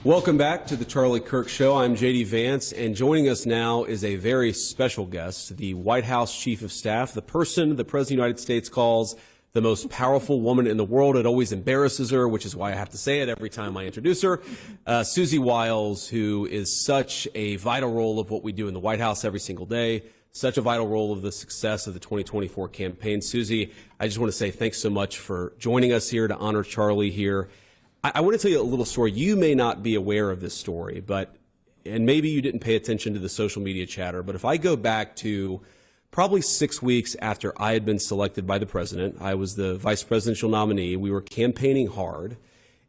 Welcome back to the Charlie Kirk Show. I'm J.D. Vance, and joining us now is a very special guest, the White House Chief of Staff, the person the President of the United States calls the most powerful woman in the world. It always embarrasses her, which is why I have to say it every time I introduce her. Susie Wiles, who is such a vital role of what we do in the White House every single day, such a vital role of the success of the 2024 campaign. Susie, I just want to say thanks so much for joining us here to honor Charlie here. I want to tell you a little story. You may not be aware of this story, and maybe you didn't pay attention to the social media chatter, but if I go back to probably 6 weeks after I had been selected by the president, I was the vice presidential nominee, we were campaigning hard,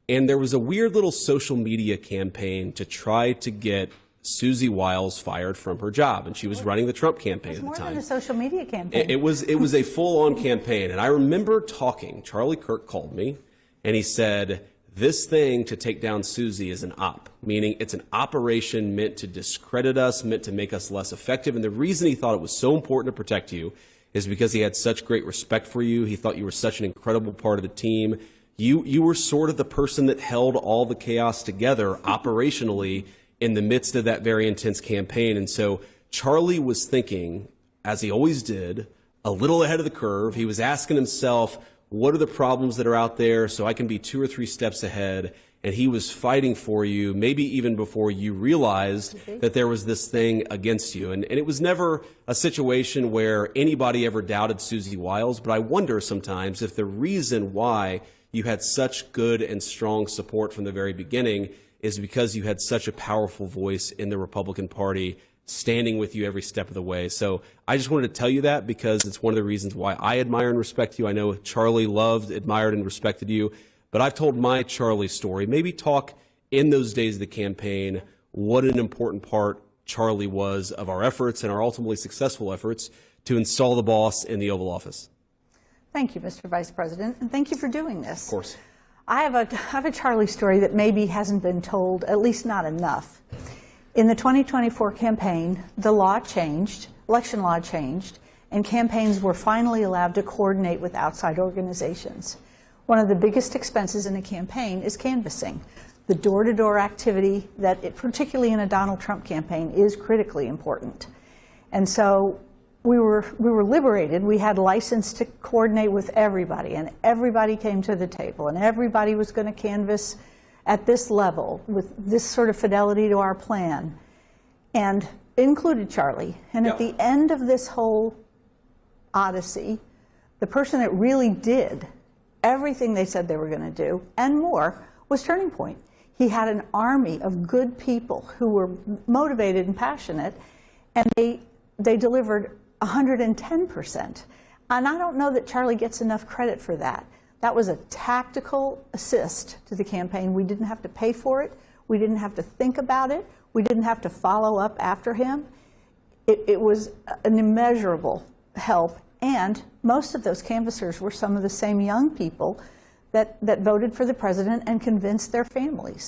and there was a weird little social media campaign to try to get Susie Wiles fired from her job, and she was running the Trump campaign at the time. It was more than a social media campaign. It was a full-on campaign, and I remember talking. Charlie Kirk called me, and he said, this thing to take down Susie is an op, meaning it's an operation meant to discredit us, meant to make us less effective. And the reason he thought it was so important to protect you is because he had such great respect for you. He thought you were such an incredible part of the team. You were sort of the person that held all the chaos together operationally in the midst of that very intense campaign. And so Charlie was thinking, as he always did, a little ahead of the curve. He was asking himself, what are the problems that are out there so I can be 2 or 3 steps ahead? And he was fighting for you, maybe even before you realized that there was this thing against you. And it was never a situation where anybody ever doubted Susie Wiles, but I wonder sometimes if the reason why you had such good and strong support from the very beginning is because you had such a powerful voice in the Republican Party standing with you every step of the way. So I just wanted to tell you that because it's one of the reasons why I admire and respect you. I know Charlie loved, admired, and respected you, but I've told my Charlie story. Maybe talk in those days of the campaign what an important part Charlie was of our efforts and our ultimately successful efforts to install the boss in the Oval Office. Thank you, Mr. Vice President, and thank you for doing this. Of course. I have a Charlie story that maybe hasn't been told, at least not enough. In the 2024 campaign, the law changed, election law changed, and campaigns were finally allowed to coordinate with outside organizations. One of the biggest expenses in a campaign is canvassing. The door-to-door activity that, particularly in a Donald Trump campaign, is critically important. And so we were liberated. We had license to coordinate with everybody, and everybody came to the table, and everybody was going to canvass at this level, with this sort of fidelity to our plan, and included Charlie. And at the end of this whole odyssey, the person that really did everything they said they were going to do, and more, was Turning Point. He had an army of good people who were motivated and passionate, and they delivered 110%. And I don't know that Charlie gets enough credit for that. That was a tactical assist to the campaign. We didn't have to pay for it. We didn't have to think about it. We didn't have to follow up after him. It was an immeasurable help. And most of those canvassers were some of the same young people that voted for the president and convinced their families.